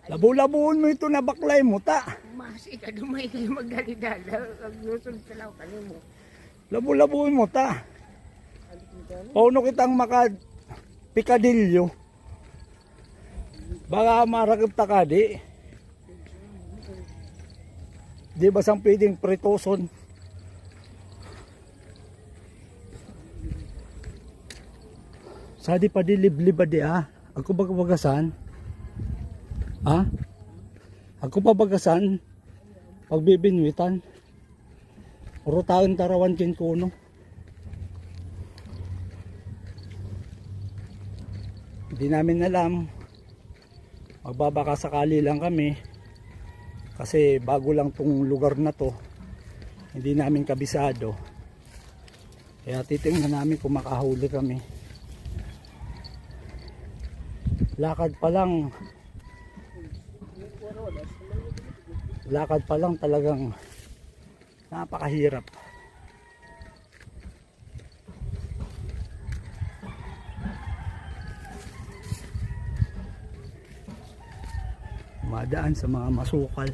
Labo-labuon mo ito na baklay mo ta. Masi ka, dumay kayo magdalidala. Aglusod sa law kayo mo. Labo-labuon mo ta. Pauno kitang makad pikadilyo. Baka marakip ta ka di. Di ba sang pwedeng pritoson? Sa di pa dilib-liba di ah. Ako bagagasan. Ha? Ako pa bagasan. Pagbibinwitan. Puro taon tarawan kin kuno. Hindi namin alam. Magbabaka sakali lang kami. Kasi bago lang tong lugar na to. Hindi namin kabisado. Kaya titingnan namin kung makahuli kami. Lakad pa lang talagang napakahirap. Madaan sa mga masukal.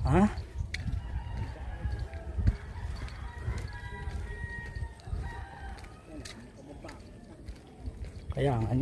Ha? Kaya nga